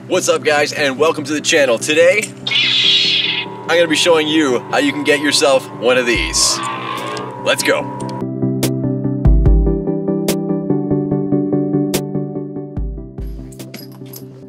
What's up guys, and welcome to the channel. Today, I'm going to be showing you how you can get yourself one of these. Let's go.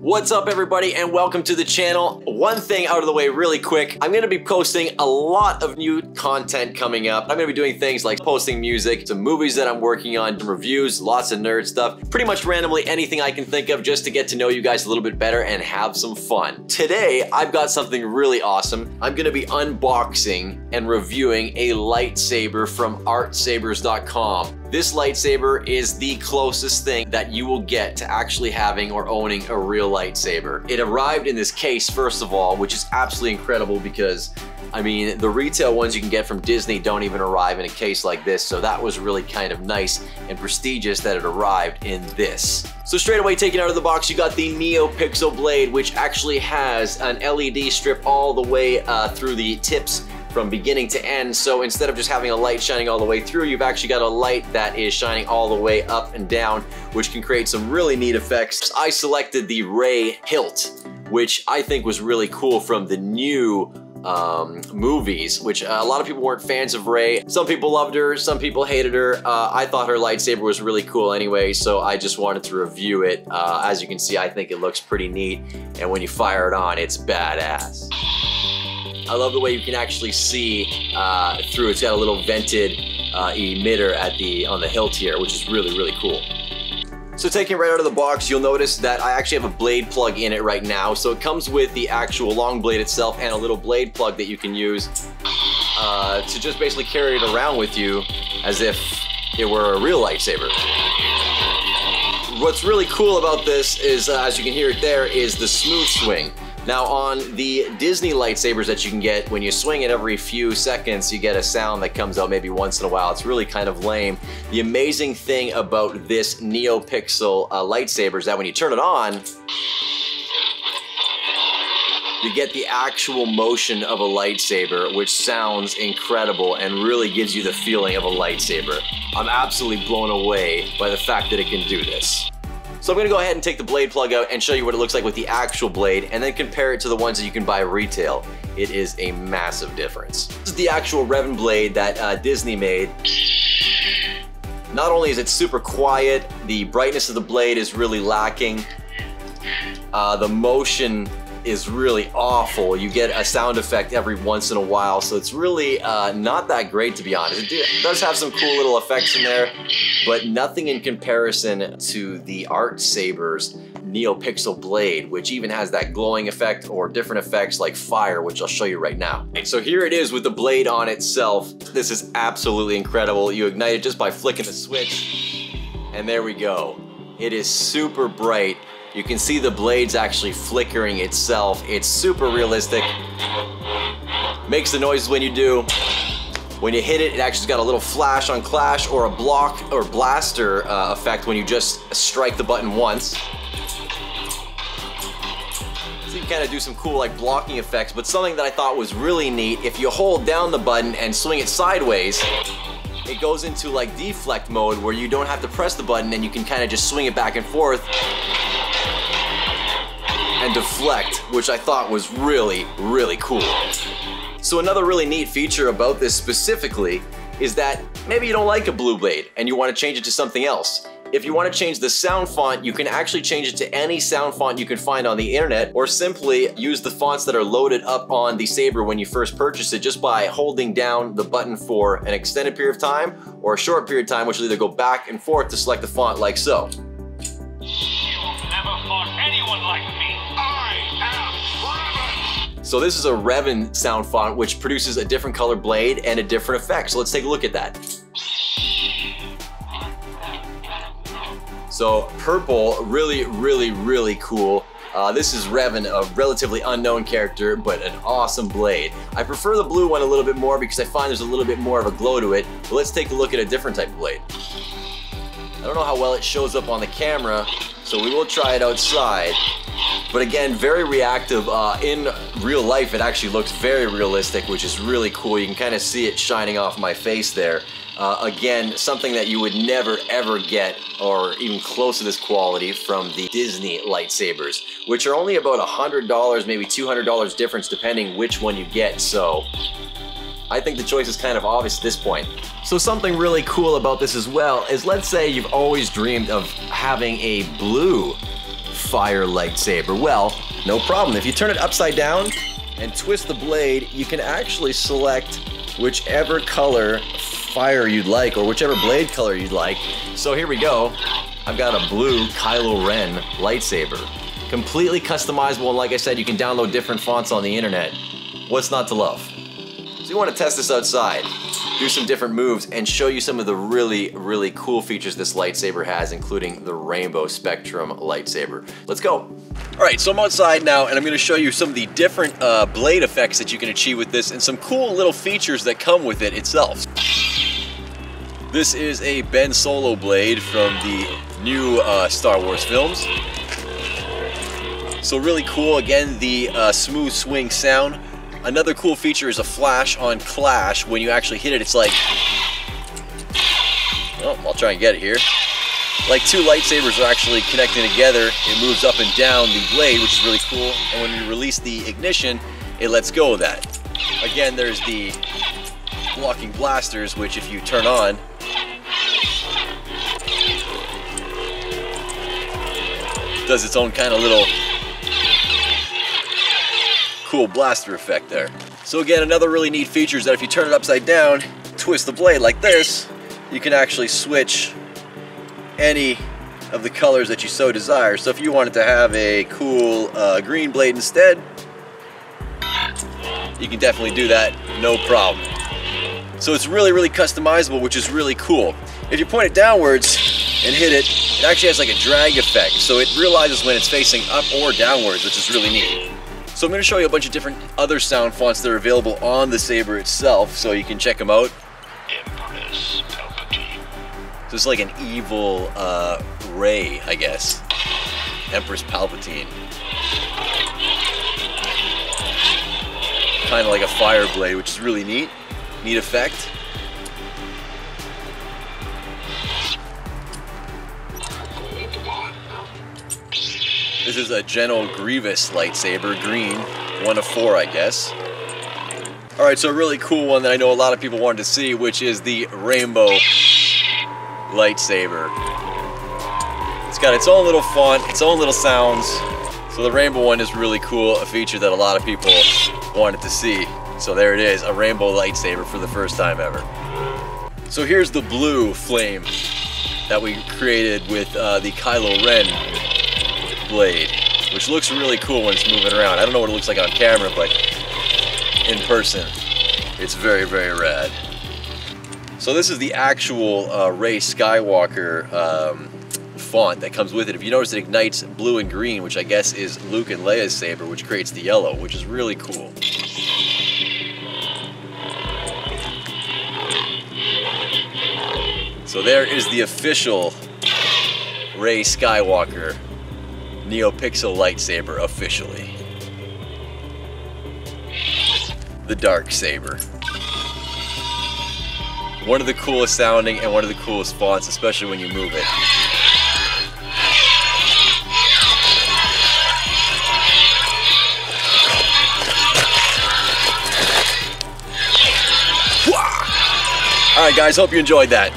What's up everybody, and welcome to the channel. One thing out of the way really quick, I'm going to be posting a lot of new content coming up. I'm going to be doing things like posting music, some movies that I'm working on, some reviews, lots of nerd stuff, pretty much randomly anything I can think of just to get to know you guys a little bit better and have some fun. Today, I've got something really awesome. I'm going to be unboxing and reviewing a lightsaber from Artsabers.com. This lightsaber is the closest thing that you will get to actually having or owning a real lightsaber. It arrived in this case, first of all, which is absolutely incredible because, I mean, the retail ones you can get from Disney don't even arrive in a case like this, so that was really kind of nice and prestigious that it arrived in this. So straight away, taken out of the box, you got the Neopixel Blade, which actually has an LED strip all the way through the tips from beginning to end. So instead of just having a light shining all the way through, you've actually got a light that is shining all the way up and down, which can create some really neat effects. I selected the Rey hilt, which I think was really cool from the new movies, which a lot of people weren't fans of Rey. Some people loved her, some people hated her. I thought her lightsaber was really cool anyway, so I just wanted to review it. As you can see, I think it looks pretty neat, and when you fire it on, it's badass. I love the way you can actually see through. It's got a little vented emitter on the hilt here, which is really, really cool. So taking it right out of the box, you'll notice that I actually have a blade plug in it right now. So it comes with the actual long blade itself and a little blade plug that you can use to just basically carry it around with you as if it were a real lightsaber. What's really cool about this is, as you can hear it there, is the smooth swing. Now on the Disney lightsabers that you can get, when you swing it every few seconds, you get a sound that comes out maybe once in a while. It's really kind of lame. The amazing thing about this Neopixel lightsaber is that when you turn it on, you get the actual motion of a lightsaber, which sounds incredible and really gives you the feeling of a lightsaber. I'm absolutely blown away by the fact that it can do this. So I'm going to go ahead and take the blade plug out and show you what it looks like with the actual blade, and then compare it to the ones that you can buy retail. It is a massive difference. This is the actual Revan blade that Disney made. Not only is it super quiet, the brightness of the blade is really lacking. The motion is really awful. You get a sound effect every once in a while, so it's really not that great, to be honest. It does have some cool little effects in there, but nothing in comparison to the Artsabers Neopixel Blade, which even has that glowing effect or different effects like fire, which I'll show you right now. And so here it is with the blade on itself. This is absolutely incredible. You ignite it just by flicking the switch, and there we go. It is super bright. You can see the blade's actually flickering itself. It's super realistic. Makes the noises when you do. When you hit it, it actually's got a little flash on clash or a block or blaster effect when you just strike the button once. So you can kind of do some cool like blocking effects, but something that I thought was really neat, if you hold down the button and swing it sideways, it goes into like deflect mode where you don't have to press the button and you can kind of just swing it back and forth and deflect, which I thought was really, really cool. So another really neat feature about this specifically is that maybe you don't like a blue blade and you want to change it to something else. If you want to change the sound font, you can actually change it to any sound font you can find on the internet, or simply use the fonts that are loaded up on the Saber when you first purchase it, just by holding down the button for an extended period of time or a short period of time, which will either go back and forth to select the font like so. You've never fought anyone like me. I am Revan. So this is a Revan sound font, which produces a different color blade and a different effect. So let's take a look at that. So purple, really, really, really cool. This is Revan, a relatively unknown character, but an awesome blade. I prefer the blue one a little bit more because I find there's a little bit more of a glow to it. But let's take a look at a different type of blade. I don't know how well it shows up on the camera, so we will try it outside. But again, very reactive. In real life, it actually looks very realistic, which is really cool. You can kind of see it shining off my face there. Again, something that you would never ever get or even close to this quality from the Disney lightsabers, which are only about $100, maybe $200 difference depending which one you get. So I think the choice is kind of obvious at this point. So something really cool about this as well is, let's say you've always dreamed of having a blue fire lightsaber. Well, no problem. If you turn it upside down and twist the blade, you can actually select whichever color fire you'd like, or whichever blade color you'd like. So here we go. I've got a blue Kylo Ren lightsaber. Completely customizable, and like I said, you can download different fonts on the internet. What's not to love? So you want to test this outside, do some different moves, and show you some of the really, really cool features this lightsaber has, including the Rainbow Spectrum lightsaber. Let's go. All right, so I'm outside now, and I'm going to show you some of the different blade effects that you can achieve with this, and some cool little features that come with it itself. This is a Ben Solo blade from the new Star Wars films. So really cool, again, the smooth swing sound. Another cool feature is a flash on clash. When you actually hit it, it's like, oh, I'll try and get it here. Like two lightsabers are actually connecting together. It moves up and down the blade, which is really cool. And when you release the ignition, it lets go of that. Again, there's the blocking blasters, which if you turn on, does its own kind of little cool blaster effect there. So again, another really neat feature is that if you turn it upside down, twist the blade like this, you can actually switch any of the colors that you so desire. So if you wanted to have a cool green blade instead, you can definitely do that, no problem. So it's really, really customizable, which is really cool. If you point it downwards and hit it, it actually has like a drag effect, so it realizes when it's facing up or downwards, which is really neat. So I'm going to show you a bunch of different other sound fonts that are available on the Saber itself, so you can check them out. Empress Palpatine. So it's like an evil Rey, I guess. Empress Palpatine. Kind of like a fire blade, which is really neat. Neat effect. This is a General Grievous lightsaber, green, 1 of 4, I guess. Alright, so a really cool one that I know a lot of people wanted to see, which is the Rainbow Lightsaber. It's got its own little font, its own little sounds. So the Rainbow one is really cool, a feature that a lot of people wanted to see. So there it is, a Rainbow Lightsaber for the first time ever. So here's the blue flame that we created with the Kylo Ren blade, which looks really cool when it's moving around. I don't know what it looks like on camera, but in person, it's very, very rad. So this is the actual Rey Skywalker font that comes with it. If you notice, it ignites blue and green, which I guess is Luke and Leia's saber, which creates the yellow, which is really cool. So there is the official Rey Skywalker Neopixel lightsaber officially. The Dark Saber. One of the coolest sounding and one of the coolest fonts, especially when you move it. Alright guys, hope you enjoyed that.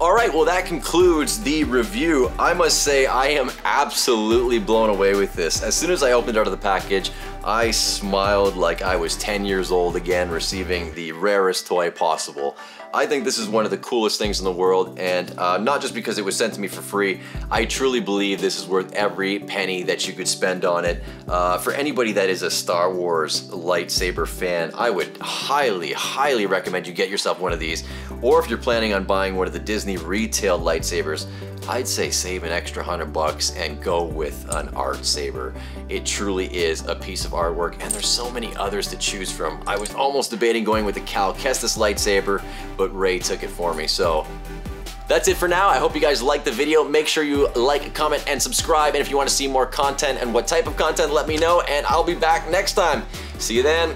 Alright, well that concludes the review. I must say I am absolutely blown away with this. As soon as I opened it out of the package, I smiled like I was 10 years old again, receiving the rarest toy possible. I think this is one of the coolest things in the world, and not just because it was sent to me for free. I truly believe this is worth every penny that you could spend on it. For anybody that is a Star Wars lightsaber fan, I would highly, highly recommend you get yourself one of these. Or if you're planning on buying one of the Disney retail lightsabers, I'd say save an extra $100 and go with an Artsaber. It truly is a piece of artwork, and there's so many others to choose from. I was almost debating going with the Cal Kestis lightsaber, but Rey took it for me. So that's it for now. I hope you guys liked the video. Make sure you like, comment, and subscribe. And if you want to see more content and what type of content, let me know, and I'll be back next time. See you then.